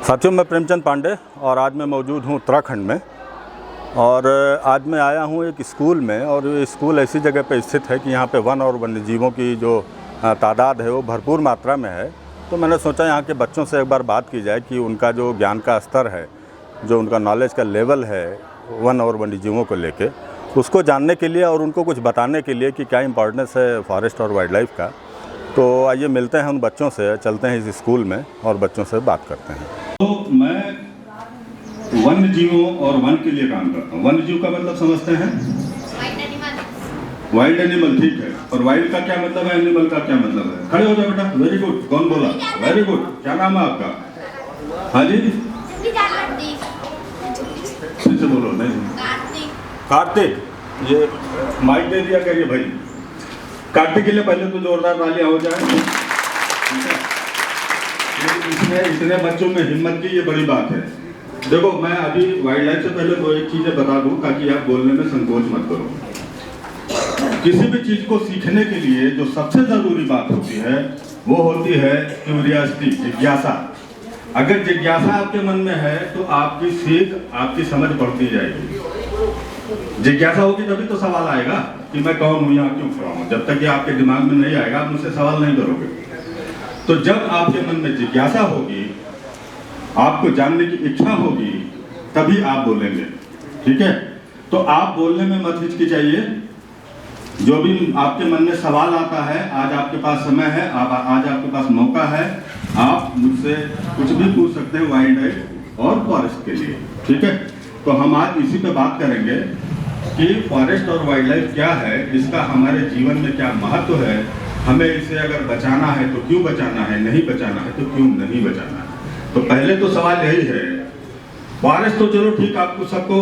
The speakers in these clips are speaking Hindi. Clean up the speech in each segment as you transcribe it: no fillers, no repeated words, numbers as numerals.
साथियों, मैं प्रेमचंद पांडे और आज मैं मौजूद हूँ उत्तराखंड में। और आज मैं आया हूँ एक स्कूल में, और ये स्कूल ऐसी जगह पर स्थित है कि यहाँ पे वन और वन्य जीवों की जो तादाद है वो भरपूर मात्रा में है। तो मैंने सोचा यहाँ के बच्चों से एक बार बात की जाए कि उनका जो ज्ञान का स्तर है, जो उनका नॉलेज का लेवल है वन और वन्य जीवों को लेके, उसको जानने के लिए और उनको कुछ बताने के लिए कि क्या इम्पोर्टेंस है फॉरेस्ट और वाइल्ड लाइफ का। तो आइए मिलते हैं उन बच्चों से, चलते हैं इस स्कूल में और बच्चों से बात करते हैं। तो मैं वन्य जीवों और वन के लिए काम करता हूँ। वन्य जीव का मतलब समझते हैं? वाइल्ड एनिमल, ठीक है। और वाइल्ड का क्या मतलब है, एनिमल का क्या मतलब है? खड़े हो जाओ बेटा। Very good. कौन बोला? Very good. क्या नाम है आपका? हाँ जी, फिर से बोलो। नहीं, कार्तिक। ये माइक दे दिया करिए भाई। कार्तिक के लिए पहले तो जोरदार तालियां हो जाए। इतने बच्चों में हिम्मत की, ये बड़ी बात है। देखो, मैं अभी वाइल्ड लाइफ से पहले दो एक चीजें बता दूं ताकि आप बोलने में संकोच मत करो। किसी भी चीज को सीखने के लिए जो सबसे जरूरी बात होती है वो होती है क्यूरियोसिटी, जिज्ञासा। अगर जिज्ञासा आपके मन में है तो आपकी सीख, आपकी समझ बढ़ती जाएगी। जिज्ञासा होगी तभी तो सवाल आएगा कि मैं कौन हूं, यहाँ क्यों खड़ा हूं। जब तक ये आपके दिमाग में नहीं आएगा आप मुझसे सवाल नहीं करोगे। तो जब आपके मन में जिज्ञासा होगी, आपको जानने की इच्छा होगी, तभी आप बोलेंगे। ठीक है? तो आप बोलने में मत हिचकिचाइए। जो भी आपके मन में सवाल आता है, आज आपके पास समय है, आज आपके पास मौका है, आप मुझसे कुछ भी पूछ सकते हैं वाइल्ड लाइफ और फॉरेस्ट के लिए। ठीक है? तो हम आज इसी पे बात करेंगे कि फॉरेस्ट और वाइल्ड लाइफ क्या है, इसका हमारे जीवन में क्या महत्व है, हमें इसे अगर बचाना है तो क्यों बचाना है, नहीं बचाना है तो क्यों नहीं बचाना है। तो पहले तो सवाल यही है, फॉरेस्ट तो चलो ठीक, आपको सबको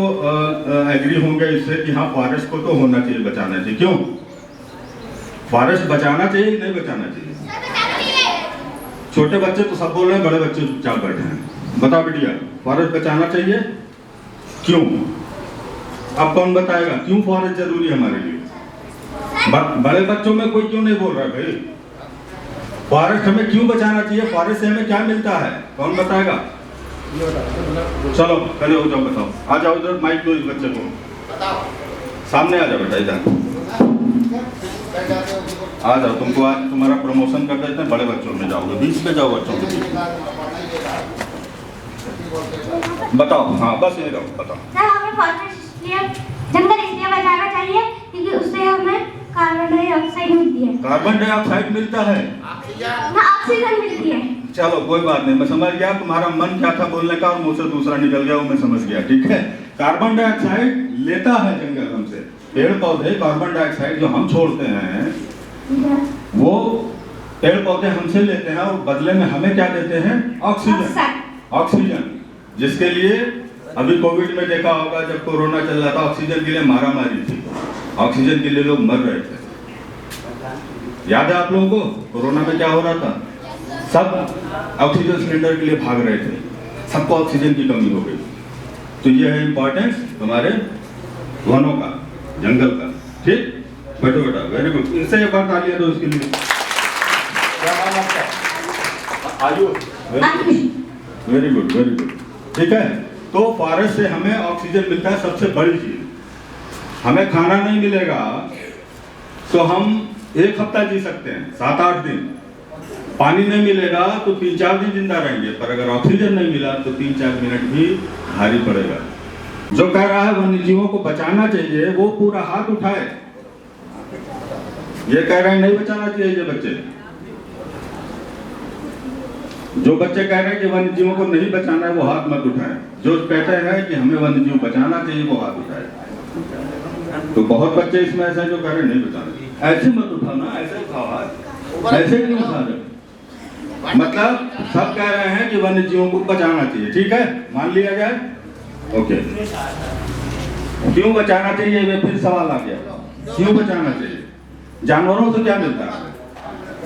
एग्री होंगे इससे कि हाँ फॉरेस्ट को तो होना चाहिए, बचाना चाहिए। क्यों फॉरेस्ट बचाना चाहिए कि नहीं बचाना चाहिए? छोटे बच्चे तो सब बोल रहे हैं, बड़े बच्चे चुपचाप बैठे हैं। बताओ बेटिया, फॉरेस्ट बचाना चाहिए क्यों? अब कौन बताएगा क्यों फॉरेस्ट जरूरी है हमारे लिए? बड़े बच्चों में कोई क्यों नहीं बोल रहा है भाई? फॉरेस्ट हमें क्यों बचाना चाहिए, फॉरेस्ट से हमें क्या मिलता है, कौन बताएगा? चलो खड़े हो जाओ, बताओ। आ जाओ इधर, माइक दो इस बच्चे को। सामने आ जाओ बेटा, इधर आ जाओ। तुमको आज तुम्हारा प्रमोशन कर देते हैं, बड़े बच्चों में जाओगे, 20 पे जाओ बच्चों के बीच। बताओ। हाँ बस ये रहो, बताओ। सर, हमें फॉरेस्ट जंगल इसलिए बचाना चाहिए क्योंकि उससे हमें कार्बन डाइऑक्साइड मिलती है। कार्बन डाइऑक्साइड मिलता है? ऑक्सीजन मिलती है। चलो कोई बात नहीं, मैं समझ गया तुम्हारा मन क्या था बोलने का और मुंह से दूसरा निकल गया, वो मैं समझ गया। ठीक है? कार्बन डाइऑक्साइड लेता है जंगल हमसे। पेड़ पौधे कार्बन डाइऑक्साइड जो हम छोड़ते हैं वो पेड़ पौधे हमसे लेते हैं और बदले में हमें क्या देते हैं? ऑक्सीजन। ऑक्सीजन, जिसके लिए अभी कोविड में देखा होगा, जब कोरोना चल रहा था, ऑक्सीजन के लिए मारामारी थी, ऑक्सीजन के लिए लोग मर रहे थे। याद है आप लोगों को कोरोना में क्या हो रहा था? सब ऑक्सीजन सिलेंडर के लिए भाग रहे थे, सबको ऑक्सीजन की कमी हो गई। तो ये है इंपॉर्टेंस हमारे वनों का, जंगल का। ठीक? बैठो बेटा, वेरी गुड। इनसे एक बार तालियां दो इसके लिए। क्या नाम आपका? Ayush. Very good, very good. ठीक है? तो फॉरेस्ट से हमें ऑक्सीजन मिलता है, सबसे बड़ी चीज। हमें खाना नहीं मिलेगा तो हम 1 हफ्ता जी सकते हैं, 7-8 दिन। पानी नहीं मिलेगा तो 3-4 दिन जिंदा रहेंगे, पर अगर ऑक्सीजन नहीं मिला तो 3-4 मिनट भी भारी पड़ेगा। जो कह रहा है वन्य जीवों को बचाना चाहिए वो पूरा हाथ उठाए। ये कह रहे हैं नहीं बचाना चाहिए, ये बच्चे, जो बच्चे कह रहे हैं कि वन्य जीवों को नहीं बचाना है वो हाथ मत उठाए। जो कहते हैं कि हमें वन्य जीव बचाना चाहिए वो हाथ उठाए। तो बहुत बच्चे इसमें ऐसे जो कह रहे हैं नहीं बचाना। ऐसे मत उठाना, ऐसे उठाओ हाथ। ऐसे क्यों उठा रहे? मतलब सब कह रहे हैं कि वन्य जीवों को बचाना चाहिए। ठीक है, मान लिया जाए। ओके, क्यों बचाना चाहिए? ये फिर सवाल आ गया, क्यों बचाना चाहिए? जानवरों से क्या मिलता है?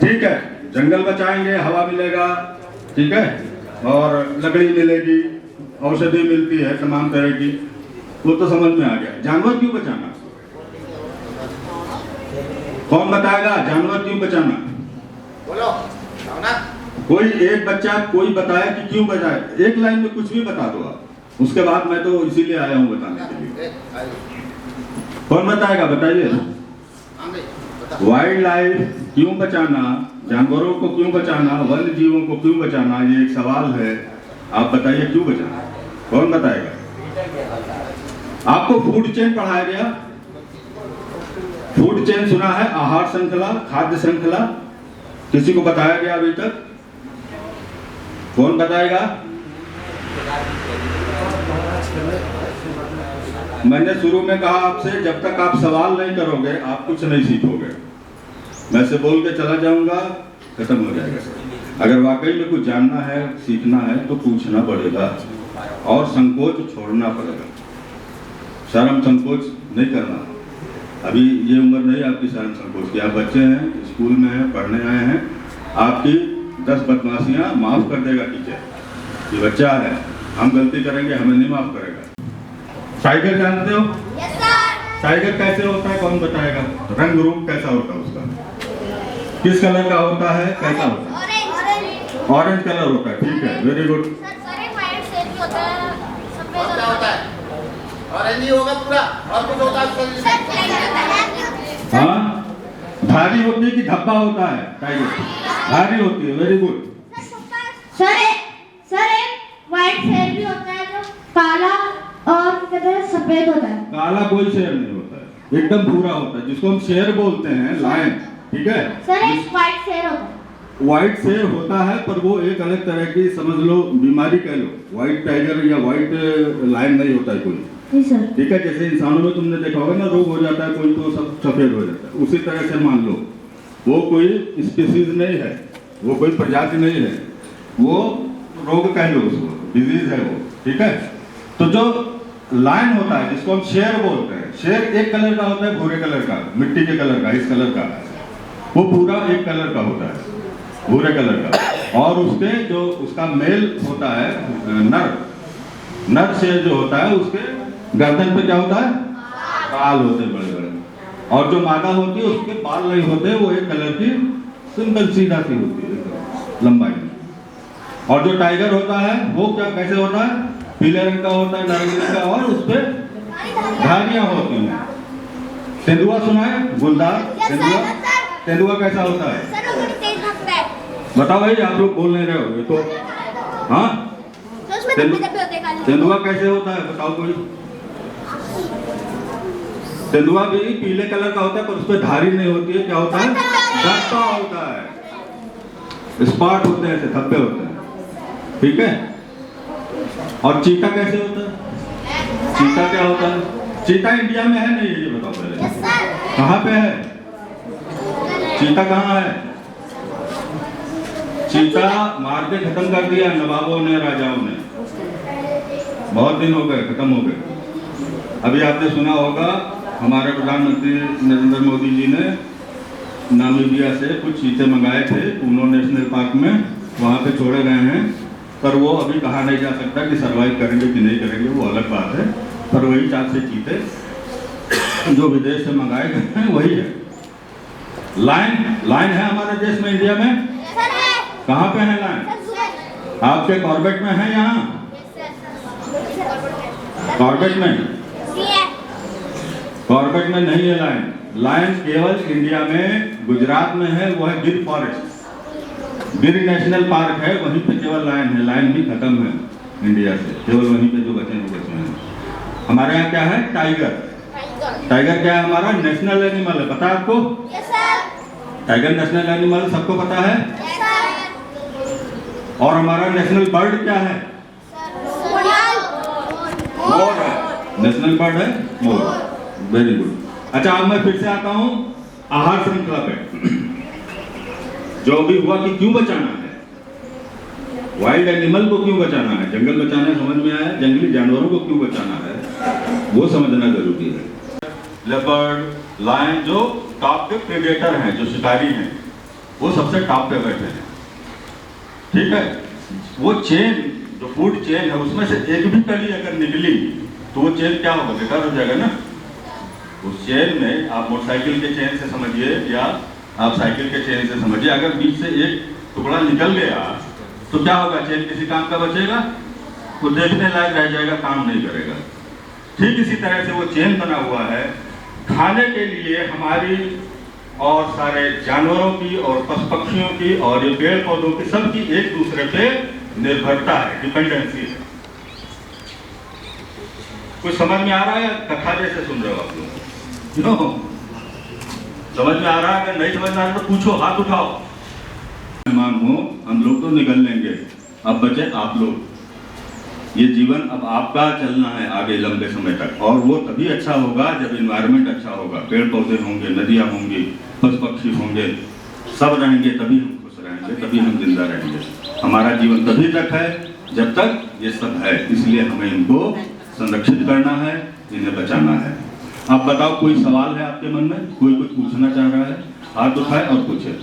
ठीक है, जंगल बचाएंगे, हवा मिलेगा, ठीक है, और लकड़ी मिलेगी, औषधि मिलती है तमाम तरह की, वो तो समझ में आ गया। जानवर क्यों बचाना? कौन बताएगा जानवर क्यों बचाना? बोलो ना। कोई एक बच्चा कोई बताए कि क्यों बजाए, एक लाइन में कुछ भी बता दो आप, उसके बाद मैं तो इसीलिए आया हूँ बताने के लिए। कौन बताएगा, बताइए। वाइल्ड लाइफ क्यों बचाना, जानवरों को क्यों बचाना, वन्य जीवों को क्यों बचाना, ये एक सवाल है। आप बताइए क्यों बचाना, कौन बताएगा। आपको फूड चेन पढ़ाया गया, फूड चेन सुना है, आहार श्रृंखला, खाद्य श्रृंखला, किसी को बताया गया अभी तक, कौन बताएगा। मैंने शुरू में कहा आपसे, जब तक आप सवाल नहीं करोगे आप कुछ नहीं सीखोगे। मैं से बोल के चला जाऊंगा, खत्म हो जाएगा। अगर वाकई में कुछ जानना है, सीखना है तो पूछना पड़ेगा और संकोच छोड़ना पड़ेगा, शर्म संकोच नहीं करना। अभी ये उम्र नहीं आपकी शर्म संकोच की, आप बच्चे हैं, स्कूल में हैं, पढ़ने आए हैं। आपकी 10 बदमाशियां माफ कर देगा टीचर, ये बच्चा है, हम गलती करेंगे हमें नहीं माफ करेगा। टाइगर जानते हो? Yes sir. टाइगर कैसे होता है, कौन बताएगा। रंग रूप कैसा होता है उसका, किस कलर का होता है, कैसा होता है। ऑरेंज कलर होता है, ठीक है, वेरी गुड। ऑरेंज ही होगा पूरा, और कुछ होता है। हाँ, भारी होती है कि धब्बा होता है टाइगर, भारी होती है, वेरी गुड। सर एक व्हाइट शेर भी होता है जो काला और कहते हैं सफेद होता है। काला कोई शेर नहीं होता है, एकदम भूरा होता है, जिसको हम शेर बोलते हैं, लायन, ठीक है। सर एक व्हाइट शेर होता है। व्हाइट शेर होता है पर वो एक अलग तरह की, समझ लो बीमारी कह लो, व्हाइट टाइगर या व्हाइट लायन नहीं होता है कोई, जी सर। ठीक है। जैसे इंसानों में तुमने देखा होगा ना, रोग हो जाता है कोई तो सब सफेद हो जाता है, उसी तरह से मान लो वो कोई स्पीसीज नहीं है, वो कोई प्रजाति नहीं है, वो रोग कह लो उसको, डिजीज है वो, ठीक है। तो जो लायन होता है जिसको हम शेर बोलते हैं, शेर एक कलर का होता है, भूरे कलर का, मिट्टी के कलर का, इस कलर का, वो पूरा एक कलर का होता है, भूरे कलर का। और उसके जो उसका मेल होता है, नर शेर जो होता है, उसके गर्दन पे क्या होता है, बाल होते हैं बड़े बड़े, और जो मादा होती है उसके बाल नहीं होते, वो एक कलर की सिंपल सीधा सी होती है लंबाई में। और जो टाइगर होता है वो क्या कैसे होता है, पीले रंग का होता है, नारंगी रंग का, और उस पर धारियां होती हैं। तेंदुआ सुना है, गुलदार तेंदुआ, तेंदुआ कैसा होता है, सर वो बड़ी तेज भागता है। बताओ भाई, आप लोग बोल नहीं रहे हो ये तो। हाँ, तो उसमें धब्बे धब्बे होते हैं काले। तेंदुआ कैसे होता है बताओ कोई। तेंदुआ भी पीले कलर का होता है पर उस पर धारी नहीं होती है, क्या होता है, धब्बा होता है, स्पॉट होते हैं, ऐसे धब्बे होते हैं, ठीक है। और चीता कैसे होता है, चीता क्या होता है, चीता इंडिया में है नहीं, ये बताओ पहले, यस सर। कहाँ पे है चीता, कहाँ है। चीता मार के खत्म कर दिया नवाबों ने, राजाओं ने, बहुत दिन हो गए, खत्म हो गए। अभी आपने सुना होगा हमारे प्रधानमंत्री नरेंद्र मोदी जी ने नामीबिया से कुछ चीते मंगाए थे, पूनो नेशनल पार्क में, वहाँ पे छोड़े गए हैं, पर वो अभी कहा नहीं जा सकता कि सरवाइव करेंगे कि नहीं करेंगे, वो अलग बात है। पर वही 4 से चीते जो विदेश से मंगाए गए हैं वही है। लायन है हमारे देश में, इंडिया में कहाँ पे है लायन, आपके कॉर्बेट में है, यहाँ कॉर्बेट में, कॉर्बेट में नहीं है लायन। लायन केवल इंडिया में गुजरात में है, वो है गिर फॉरेस्ट, गिर नेशनल पार्क है, वहीं पे केवल लायन है। लायन भी खत्म है इंडिया से, केवल वहीं पे जो बचे हैं। हमारे यहाँ क्या है, टाइगर। टाइगर क्या है, हमारा नेशनल एनिमल है, पता है आपको। टाइगर नेशनल एनिमल सबको पता है। और हमारा नेशनल बर्ड क्या है, मोर है, नेशनल बर्ड है मोर, वेरी गुड। अच्छा, अब मैं फिर से आता हूँ आहार श्रृंखला पे। जो भी हुआ कि क्यों बचाना है, वाइल्ड एनिमल को क्यों बचाना है, जंगल बचाना है समझ में आया, जंगली जानवरों को क्यों बचाना है वो समझना जरूरी है। लेपर्ड, लायन जो टॉप के प्रेडेटर हैं, जो शिकारी हैं, वो सबसे टॉप पे बैठे हैं, ठीक है। वो चेन, जो फूड चेन है, उसमें से एक भी कली अगर निकली तो वो चेन क्या होगा, बेकार हो जाएगा ना। उस चेन में आप मोटरसाइकिल के चेन से समझिए या आप साइकिल के चेन से समझिए, अगर बीच से एक टुकड़ा निकल गया तो क्या होगा, चैन किसी काम का बचेगा, वो देखने लायक रह जाएगा, काम नहीं करेगा। ठीक इसी तरह से वो चेन बना हुआ है खाने के लिए हमारी और सारे जानवरों की और पशु पक्षियों की और ये पेड़ पौधों की, सबकी एक दूसरे पे निर्भरता है, डिपेंडेंसी है। कुछ समझ में आ रहा है? कथा जैसे सुन रहे हो आप लोग? क्यों समझ में आ रहा है? अगर नहीं समझ में आ रहा तो पूछो, हाथ उठाओ। मेहमान हो, हम लोग तो निकल लेंगे, अब बचे आप लोग। ये जीवन अब आपका चलना है आगे लंबे समय तक, और वो तभी अच्छा होगा जब एनवायरनमेंट अच्छा होगा, पेड़ पौधे होंगे, नदियाँ होंगी, पशु पक्षी होंगे, सब रहेंगे, तभी हम खुश रहेंगे, तभी हम जिंदा रहेंगे। हमारा जीवन तभी तक है जब तक ये सब है, इसलिए हमें इनको संरक्षित करना है, इन्हें बचाना है। आप बताओ, कोई सवाल है आपके मन में? कोई कुछ पूछना चाह रहा है? हाथ उठाए और पूछे।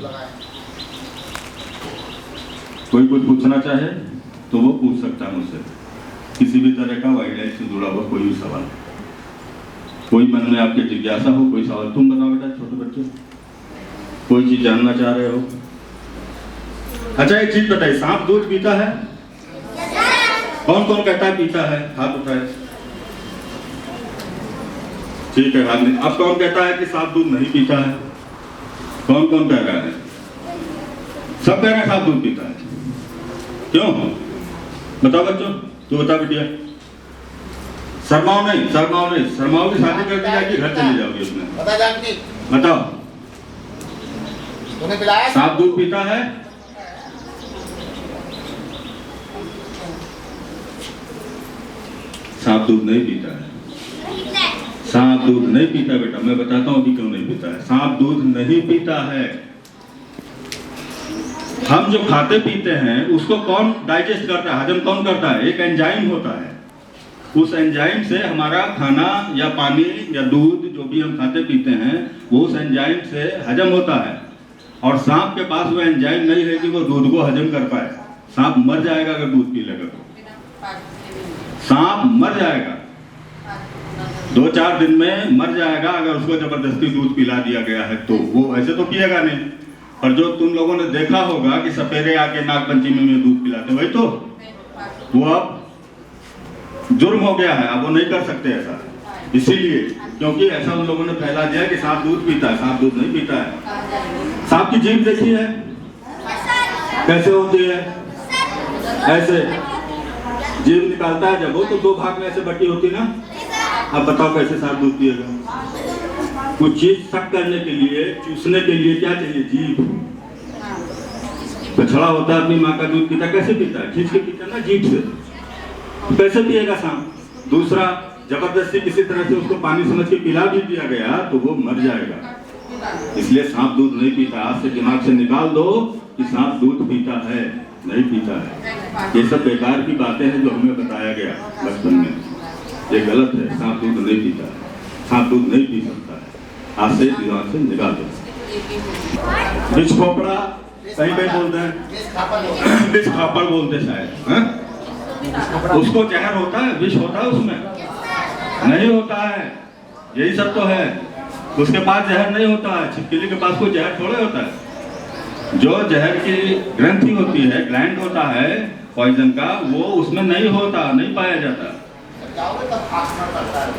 कोई कुछ पूछना चाहे तो वो पूछ सकता है मुझसे, किसी भी तरह का वाइल्ड लाइफ से जुड़ा हुआ कोई भी सवाल। कोई मन में आपके जिज्ञासा हो, कोई सवाल। तुम बताओ बेटा, छोटे बच्चे, कोई चीज जानना चाह रहे हो? अच्छा एक चीज बताइए, सांप दूध पीता है? कौन कौन कहता है पीता है? हाथ उठाए। ठीक है, हाथ नहीं। अब कौन कहता है कि सांप दूध नहीं पीता है? कौन कौन कह रहा है? सब कह रहे हैं सांप दूध पीता है। क्यों बताओ बच्चों, तू बता बिटिया। शर्माओ नहीं, शर्माओ नहीं, शर्माओ की शादी कर दी जाएगी, घर चली जाओगी उसमें। बता जानकी, बताओ, तूने पिलाया? सांप दूध पीता है? सांप दूध नहीं पीता है। सांप दूध नहीं पीता बेटा, मैं बताता हूँ अभी क्यों नहीं पीता है। सांप दूध नहीं पीता है। हम जो खाते पीते हैं उसको कौन डाइजेस्ट करता है, हजम कौन करता है? एक एंजाइम होता है। उस एंजाइम से हमारा खाना या पानी या दूध जो भी हम खाते पीते हैं वो उस एंजाइम से हजम होता है। और सांप के पास वो एंजाइम नहीं है कि वो दूध को हजम कर पाए। सांप मर जाएगा अगर दूध पी लेगा तो। सांप मर जाएगा, 2-4 दिन में मर जाएगा अगर उसको जबरदस्ती दूध पिला दिया गया है तो। वो ऐसे तो पिएगा नहीं। और जो तुम लोगों ने देखा होगा कि सपेरे आके नागपंचमी में दूध पिलाते, वही तो वो अब जुर्म हो गया है, अब वो नहीं कर सकते ऐसा। इसीलिए क्योंकि ऐसा उन लोगों ने फैला दिया कि सांप दूध पीता है। सांप दूध नहीं पीता है। सांप की जीभ देखी है कैसे होती है? ऐसे जीभ निकालता है जब वो, तो 2 भाग में ऐसे बटी होती ना। अब बताओ कैसे सांप दूध पिएगा? कुछ चीज शक करने के लिए, चूसने के लिए क्या चाहिए? जीभ। बछड़ा होता है अपनी माँ का दूध पीता, कैसे पीता है? खींच के पीता ना जीभ से। कैसे पिएगा सांप? दूसरा, जबरदस्ती किसी तरह से उसको पानी समझ के पिला भी दिया गया तो वो मर जाएगा। इसलिए सांप दूध नहीं पीता। आज से दिमाग से निकाल दो कि सांप दूध पीता है, नहीं पीता है। ये सब बेकार की बातें हैं जो हमें बताया गया बचपन में, ये गलत है। सांप दूध नहीं पीता है, सांप दूध नहीं पी सकता है। आज से दिमाग से निकाल दो। बिच खोपड़ा कहीं कहीं बोलते हैं, बिच खापड़ बोलते शायद, उसको जहर होता है, विष होता है उसमें? नहीं होता है। यही सब तो है। उसके पास जहर नहीं होता है। छिपकली के पास कोई जहर थोड़े होता है। जो जहर की ग्रंथि होती है, ग्लैंड होता है पॉइजन का, वो उसमें नहीं होता, नहीं पाया जाता।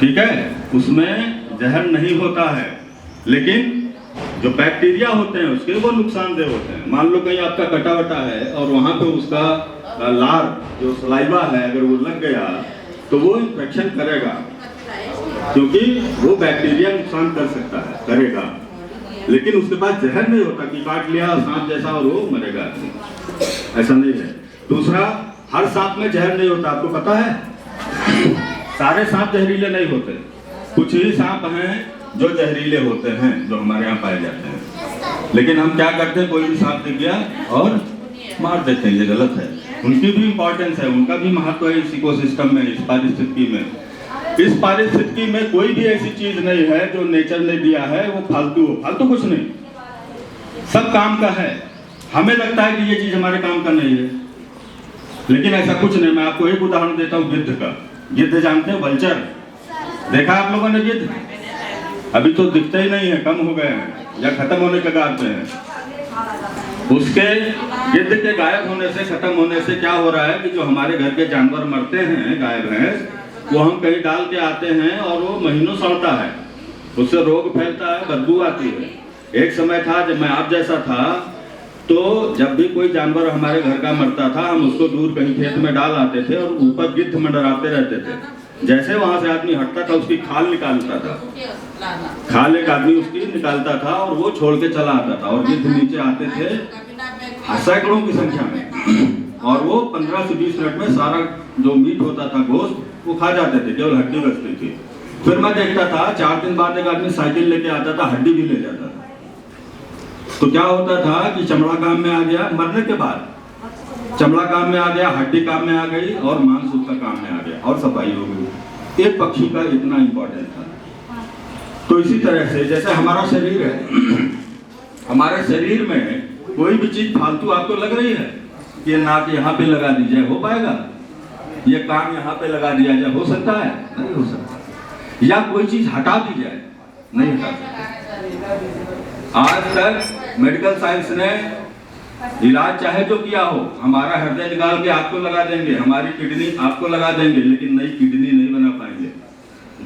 ठीक है, उसमें जहर नहीं होता है। लेकिन जो बैक्टीरिया होते हैं उसके वो नुकसानदेह होते हैं। मान लो कहीं आपका कटा वटा है और वहां पे उसका लार जो सलाइवा है अगर वो लग गया तो वो इन्फेक्शन करेगा, क्योंकि वो बैक्टीरिया नुकसान कर सकता है, करेगा। लेकिन उसके पास जहर नहीं होता कि काट लिया सांप जैसा और वो मरेगा, ऐसा नहीं है। दूसरा, हर सांप में जहर नहीं होता, आपको पता है? सारे सांप जहरीले नहीं होते। कुछ ही सांप हैं जो जहरीले होते हैं, जो हमारे यहाँ पाए जाते हैं। लेकिन हम क्या करते हैं, कोई भी सांप दिख गया और मार देते हैं, ये गलत है। उनकी भी इंपॉर्टेंस है, उनका भी महत्व है इस इकोसिस्टम में, इस पारिस्थितिकी में। इस पारिस्थितिकी में कोई भी ऐसी चीज नहीं है जो नेचर ने दिया है वो फालतू हो। फालतू कुछ नहीं, सब काम का है। हमें लगता है कि ये चीज हमारे काम का नहीं है, लेकिन ऐसा कुछ नहीं। मैं आपको एक उदाहरण देता हूँ गिद्ध का। गिद्ध जानते हैं? वल्चर देखा आप लोगों ने? गिद्ध अभी तो दिखते ही नहीं है, कम हो गए हैं या खत्म होने के कगार पे हैं। उसके गिद्ध के गायब होने से, खत्म होने से क्या हो रहा है कि जो हमारे घर के जानवर मरते हैं, गाय भैंस, वो हम कहीं डाल के आते हैं और वो महीनों सड़ता है, उससे रोग फैलता है, बदबू आती है। एक समय था जब मैं आप जैसा था, तो जब भी कोई जानवर हमारे घर का मरता था, हम उसको दूर कहीं खेत में डाल आते थे और ऊपर गिद्ध मंडराते रहते थे। जैसे वहां से आदमी हटता था, उसकी खाल निकालता था, खाल एक आदमी उसकी निकालता था और वो छोड़ के चला आता था, और गिद्ध नीचे आते थे सैकड़ों की संख्या में, और वो 15 से 20 मिनट में सारा जो मीट होता था, गोश्त, वो खा जाते थे, केवल हड्डी बचती थी। फिर मैं देखता था 4 दिन बाद एक आदमी साइकिल लेके आता था, हड्डी भी ले जाता था। तो क्या होता था कि चमड़ा काम में आ गया, मरने के बाद चमड़ा काम में आ गया, हड्डी काम में आ गई, और मांस उसका काम में आ गया, और सफाई हो गई। एक पक्षी का इतना इंपॉर्टेंट था। तो इसी तरह से जैसे हमारा शरीर है, हमारे शरीर में कोई भी चीज फालतू आपको लग रही है, ये नाक यहाँ पे लगा दी जाए, हो पाएगा? ये कान यहाँ पे लगा दिया जाए, हो सकता है? नहीं हो सकता। या कोई चीज हटा दी जाए, नहीं हटा सकता। आज तक मेडिकल साइंस ने इलाज चाहे जो किया हो, हमारा हृदय निकाल के आपको लगा देंगे, हमारी किडनी आपको लगा देंगे, लेकिन नई किडनी नहीं बना पाएंगे,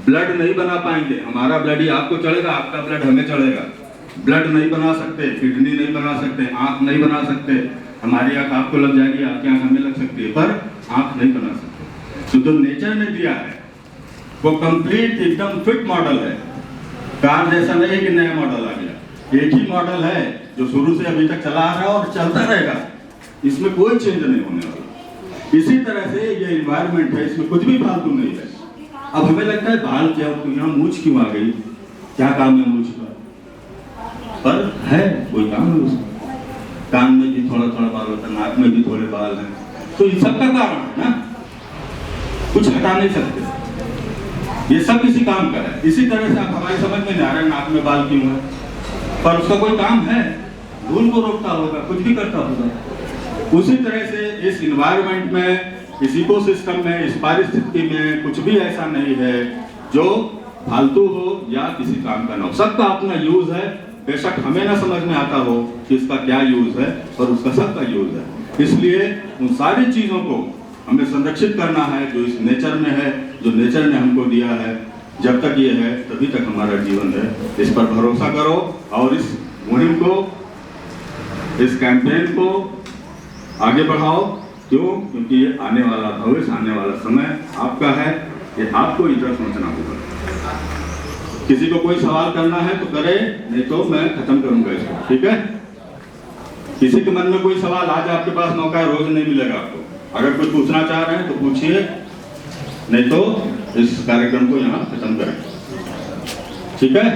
ब्लड नहीं बना पाएंगे। हमारा ब्लड ही आपको चढ़ेगा, आपका ब्लड हमें चढ़ेगा। ब्लड नहीं बना सकते, किडनी नहीं बना सकते, आंख नहीं बना सकते। हमारी आंख आपको लग जाएगी, आपकी आंख हमें लग सकती है, पर आंख नहीं बना सकते। तो जो नेचर ने दिया है वो कंप्लीट एकदम फिट मॉडल है। कार जैसा नहीं है कि नया मॉडल आ गया, एक ही मॉडल है जो शुरू से अभी तक चला आ रहा है और चलता रहेगा, इसमें कोई चेंज नहीं होने वाला। इसी तरह से ये एनवायरनमेंट है, इसमें कुछ भी फालतू नहीं है। अब हमें लगता है बाल क्या, यहाँ मूछ क्यों आ गई, क्या काम है मूछ का? पर है, कोई काम है उसका। कान में भी थोड़ा थोड़ा बाल होता है, नाक में भी थोड़े बाल हैं, तो इन सब का कारण है ना, कुछ हटा नहीं सकते। ये सब इसी काम का है। इसी तरह से आप हमारी समझ में नहीं आ रहा नाक में बाल क्यों है, पर उसका कोई काम है, धूल को रोकता होगा, कुछ भी करता होगा। उसी तरह से इस इन्वायरमेंट में, इस इकोसिस्टम में, इस पारिस्थितिकी में कुछ भी ऐसा नहीं है जो फालतू हो या किसी काम का ना हो। सबका अपना यूज है, बेशक हमें ना समझ में आता हो कि इसका क्या यूज है, पर उसका सबका यूज है। इसलिए उन सारी चीजों को हमें संरक्षित करना है जो इस नेचर में है, जो नेचर ने हमको दिया है। जब तक ये है तभी तक हमारा जीवन है। इस पर भरोसा करो और इस मुहिम को, इस कैंपेन को आगे बढ़ाओ। क्यों? क्योंकि ये आने वाला भविष्य, आने वाला समय आपका है, ये आपको इधर सोचना होगा। किसी को कोई सवाल करना है तो करे, नहीं तो मैं खत्म करूंगा इसको, ठीक है? किसी के मन में कोई सवाल, आज आपके पास मौका है, रोज नहीं मिलेगा आपको। अगर कुछ पूछना चाह रहे हैं तो पूछिए, नहीं तो इस कार्यक्रम को यहाँ खत्म करें, ठीक है?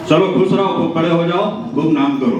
चलो खुश रहो, खूब बड़े हो जाओ, खूब नाम करो।